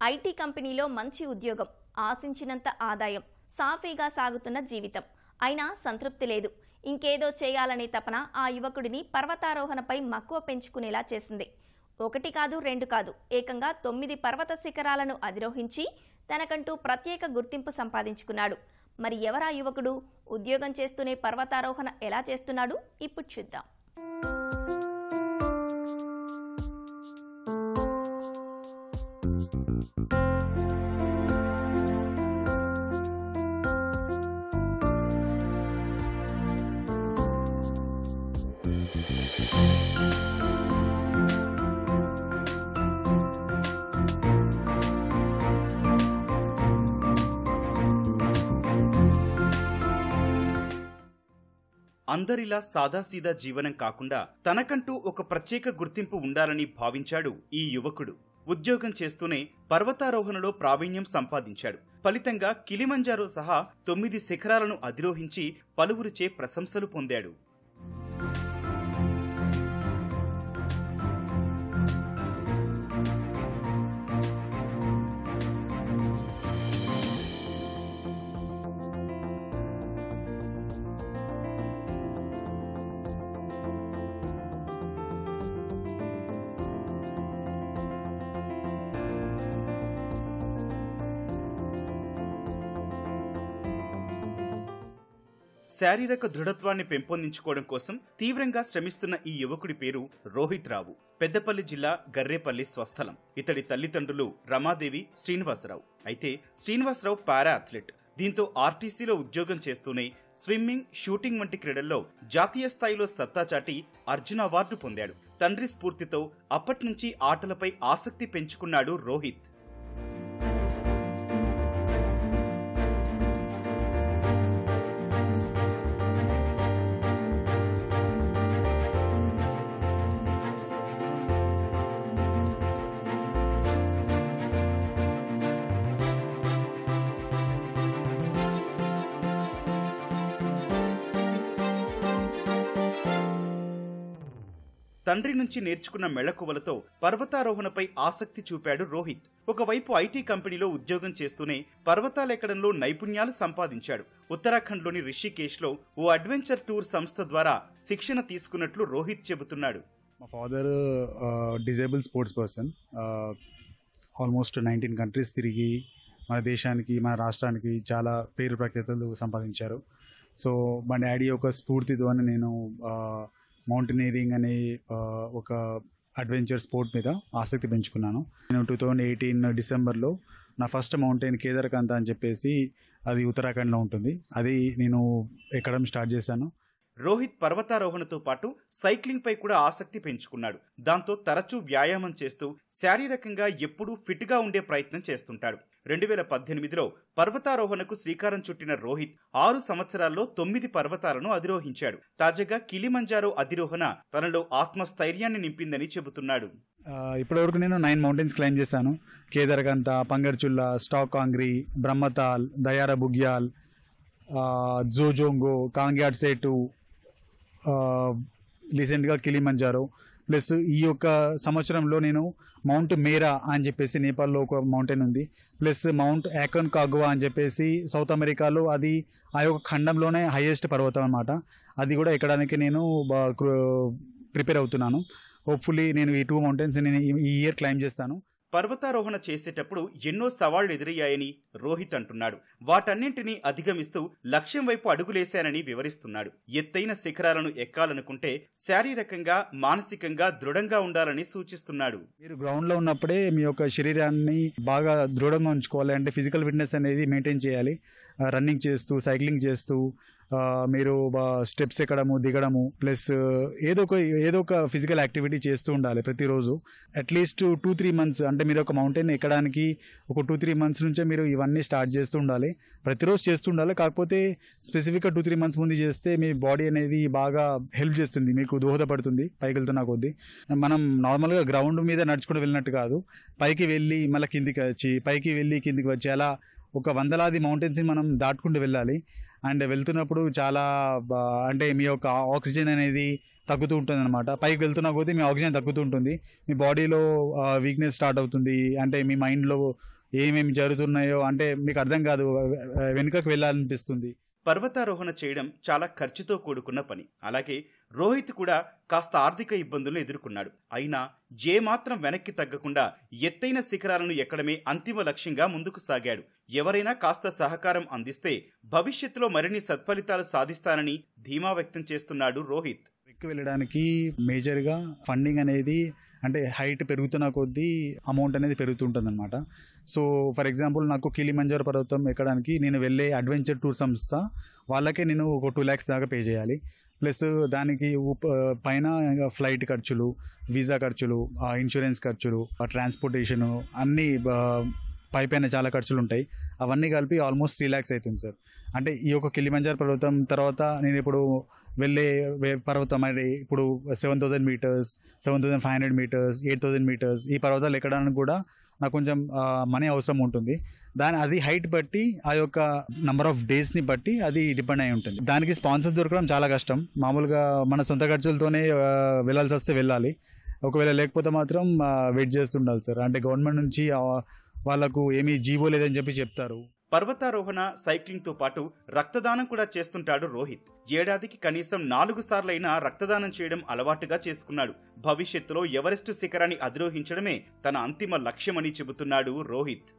IT కంపెనీలో మంచి ఉద్యోగం, ఆశించినంత ఆదాయం, సాఫీగా సాగుతున్న జీవితం. అయినా సంతృప్తి లేదు. ఇంకేదో చేయాలనే తపన ఆ యువకుడిని పర్వతారోహణపై మక్కువ పెంచుకునేలా చేసింది. ఒకటి కాదు, రెండు కాదు, ఏకంగా 9 పర్వత శిఖరాలను అధిరోహించి తనకంటూ ప్రత్యేక గుర్తింపు సంపాదించుకున్నాడు. మరి ఎవరా యువకుడు? ఉద్యోగం చేస్తూనే పర్వతారోహణ ఎలా చేస్తున్నాడు? ఇప్పుడు చూద్దాం. అందరిలా సాదాసీదా జీవనం కాకుండా తనకంటూ ఒక ప్రత్యేక గుర్తింపు ఉండాలని భావించాడు ఈ యువకుడు. ఉద్యోగం చేస్తూనే పర్వతారోహణలో ప్రావీణ్యం సంపాదించాడు. ఫలితంగా కిలిమంజారో సహా 9 శిఖరాలను అధిరోహించి పలువురిచే ప్రశంసలు పొందాడు. శారీరక దృఢత్వాన్ని పెంపొందించుకోవడం కోసం తీవ్రంగా శ్రమిస్తున్న ఈ యువకుడి పేరు రోహిత్ రావు. పెద్దపల్లి జిల్లా గర్రేపల్లి స్వస్థలం. ఇతడి తల్లిదండ్రులు రమాదేవి, శ్రీనివాసరావు. అయితే శ్రీనివాసరావు పారా అథ్లెట్. దీంతో ఆర్టీసీలో ఉద్యోగం చేస్తూనే స్విమ్మింగ్, షూటింగ్ వంటి క్రీడల్లో జాతీయ స్థాయిలో సత్తా చాటి అర్జున అవార్డు పొందాడు. తండ్రి స్ఫూర్తితో అప్పట్నుంచి ఆటలపై ఆసక్తి పెంచుకున్నాడు రోహిత్. తండ్రి నుంచి నేర్చుకున్న మెళకువలతో పర్వతారోహణపై ఆసక్తి చూపాడు రోహిత్. ఒకవైపు ఐటీ కంపెనీలో ఉద్యోగం చేస్తూనే పర్వతాలెక్కడంలో నైపుణ్యాలు సంపాదించాడు. ఉత్తరాఖండ్లోని రిషికేశ్లో ఓ అడ్వెంచర్ టూర్ సంస్థ ద్వారా శిక్షణ తీసుకున్నట్లు రోహిత్ చెబుతున్నాడు. మా father disable sports person. Almost 19 countries తిరిగి మన దేశానికి, మన రాష్ట్రానికి చాలా పేరు ప్రఖ్యాతలు సంపాదించారు. సో మా డాడీ ఒక స్ఫూర్తితోనే నేను మౌంటైనీరింగ్ అనే ఒక అడ్వెంచర్ స్పోర్ట్ మీద ఆసక్తి పెంచుకున్నాను. నేను 2018 డిసెంబర్లో నా ఫస్ట్ మౌంటైన్ కేదార్కంత అని చెప్పేసి అది ఉత్తరాఖండ్లో ఉంటుంది. అది నేను ఎక్కడం స్టార్ట్ చేశాను. రోహిత్ పర్వతారోహణతో పాటు సైక్లింగ్ పై కూడా ఆసక్తి పెంచుకున్నాడు. దాంతో తరచూ వ్యాయామం చేస్తూ శారీరకంగా ఎప్పుడూ ఫిట్ గా ఉండే ప్రయత్నం చేస్తుంటాడు. 2018లో పర్వతారోహణకు శ్రీకారం చుట్టిన రోహిత్ 6 సంవత్సరాల్లో 9 పర్వతాలను అధిరోహించాడు. తాజాగా కిలిమంజారో అధిరోహణ తనలో ఆత్మస్థైర్యాన్ని నింపిందని చెబుతున్నాడు. ఇప్పటివరకు నేను 9 మౌంటైన్స్ క్లైమ్ చేశాను. కేదార్కంత, పంగర్చుల్లా, స్టాక్ కాంగ్రీ, బ్రహ్మతాల్, దయారా బుగ్యాల్, జోజోంగో, కాంగ్యాడ్ సేటు, రీసెంట్గా కిలిమంజారో. ప్లస్ ఈ యొక్క సంవత్సరంలో నేను మౌంట్ మేరా అని చెప్పేసి నేపాల్లో ఒక మౌంటైన్ ఉంది. ప్లస్ మౌంట్ యాకన్కాగువా అని చెప్పేసి సౌత్ అమెరికాలో, అది ఆ యొక్క ఖండంలోనే హైయెస్ట్ పర్వతం అన్నమాట. అది కూడా ఎక్కడానికి నేను ప్రిపేర్ అవుతున్నాను. హోప్ఫుల్లీ నేను ఈ 2 మౌంటైన్స్ నేను ఈ ఇయర్ క్లైమ్ చేస్తాను. పర్వతారోహణ చేసేటప్పుడు ఎన్నో సవాళ్లు ఎదురయ్యాయని రోహిత్ అంటున్నాడు. వాటన్నింటినీ అధిగమిస్తూ లక్ష్యం వైపు అడుగులేశానని వివరిస్తున్నాడు. ఎత్తైన శిఖరాలను ఎక్కాలనుకుంటే శారీరకంగా, మానసికంగా దృఢంగా ఉండాలని సూచిస్తున్నాడు. మీరు గ్రౌండ్లో ఉన్నప్పుడే మీ యొక్క శరీరాన్ని బాగా దృఢంగా ఉంచుకోవాలి. అంటే ఫిజికల్ ఫిట్నెస్ అనేది మెయింటైన్ చేయాలి. రన్నింగ్ చేస్తూ, సైక్లింగ్ చేస్తూ, మీరు స్టెప్స్ ఎక్కడము, దిగడము, ప్లస్ ఏదో ఒక ఫిజికల్ యాక్టివిటీ చేస్తూ ఉండాలి ప్రతిరోజు. అట్లీస్ట్ 2-3 మంత్స్, అంటే మీరు ఒక మౌంటైన్ ఎక్కడానికి ఒక 2-3 మంత్స్ నుంచే మీరు ఇవన్నీ స్టార్ట్ చేస్తూ ఉండాలి. ప్రతిరోజు చేస్తూ ఉండాలి. కాకపోతే స్పెసిఫిక్గా 2-3 మంత్స్ ముందు చేస్తే మీ బాడీ అనేది బాగా హెల్ప్ చేస్తుంది, మీకు దోహదపడుతుంది పైకి వెళ్తున్న కొద్దీ. మనం నార్మల్గా గ్రౌండ్ మీద నడుచుకుంటూ వెళ్ళినట్టు కాదు, పైకి వెళ్ళి మళ్ళీ కిందికి వచ్చి, పైకి వెళ్ళి కిందికి వచ్చి, అలా ఒక వందలాది మౌంటైన్స్ని మనం దాటుకుంటూ వెళ్ళాలి. అండ్ వెళ్తున్నప్పుడు చాలా అంటే మీ యొక్క ఆక్సిజన్ అనేది తగ్గుతూ ఉంటుంది అనమాట. పైకి వెళ్తున్న కొద్దీ మీ ఆక్సిజన్ తగ్గుతూ ఉంటుంది, మీ బాడీలో వీక్నెస్ స్టార్ట్ అవుతుంది, అంటే మీ మైండ్లో ఏమేమి జరుగుతున్నాయో అంటే మీకు అర్థం కాదు, వెనుకకు వెళ్ళాలనిపిస్తుంది. పర్వతారోహణ చేయడం చాలా ఖర్చుతో కూడుకున్న పని. అలాగే రోహిత్ కూడా కాస్త ఆర్థిక ఇబ్బందులను ఎదుర్కొన్నాడు. అయినా ఏమాత్రం వెనక్కి తగ్గకుండా ఎత్తైన శిఖరాలను ఎక్కడమే అంతిమ లక్ష్యంగా ముందుకు సాగాడు. ఎవరైనా కాస్త సహకారం అందిస్తే భవిష్యత్తులో మరిన్ని సత్ఫలితాలు సాధిస్తానని ధీమా వ్యక్తం చేస్తున్నాడు రోహిత్. ఎక్కి వెళ్ళడానికి మేజర్గా ఫండింగ్ అనేది అంటే హైట్ పెరుగుతున్న కొద్దీ అమౌంట్ అనేది పెరుగుతుంటుంది అనమాట. సో ఫర్ ఎగ్జాంపుల్ నాకు కిలిమంజారో పర్వతం ఎక్కడానికి నేను వెళ్ళే అడ్వెంచర్ టూర్ సంస్థ వాళ్ళకే నేను ఒక 2 lakhs దాకా పే చేయాలి. ప్లస్ దానికి పైన ఫ్లైట్ ఖర్చులు, వీసా ఖర్చులు, ఇన్సూరెన్స్ ఖర్చులు, ట్రాన్స్పోర్టేషను అన్నీ పైన చాలా ఖర్చులు ఉంటాయి. అవన్నీ కలిపి ఆల్మోస్ట్ 3 lakhs అవుతుంది సార్. అంటే ఈ యొక్క కిలిమంజారో పర్వతం తర్వాత నేను ఇప్పుడు వెళ్ళే పర్వతం అంటే ఇప్పుడు 7,000 meters, 7,500 meters, 8,000 meters ఈ పర్వతాలు ఎక్కడానికి కూడా నాకు కొంచెం మనీ అవసరం ఉంటుంది. అది హైట్ బట్టి ఆ యొక్క నంబర్ ఆఫ్ డేస్ని బట్టి అది డిపెండ్ అయి ఉంటుంది. దానికి స్పాన్సర్స్ దొరకడం చాలా కష్టం. మామూలుగా మన సొంత ఖర్చులతోనే వెళ్ళాల్సి వస్తే వెళ్ళాలి, ఒకవేళ లేకపోతే మాత్రం వెయిట్ చేస్తుండాలి సార్. అంటే గవర్నమెంట్ నుంచి వాళ్ళకు ఏమీ జీవో లేదని చెప్పి చెప్తారు. పర్వతారోహణ, సైక్లింగ్తో పాటు రక్తదానం కూడా చేస్తుంటాడు రోహిత్. ఏడాదికి కనీసం 4 సార్లైనా రక్తదానం చేయడం అలవాటుగా చేసుకున్నాడు. భవిష్యత్తులో ఎవరెస్టు శిఖరాన్ని అధిరోహించడమే తన అంతిమ లక్ష్యమని చెబుతున్నాడు రోహిత్.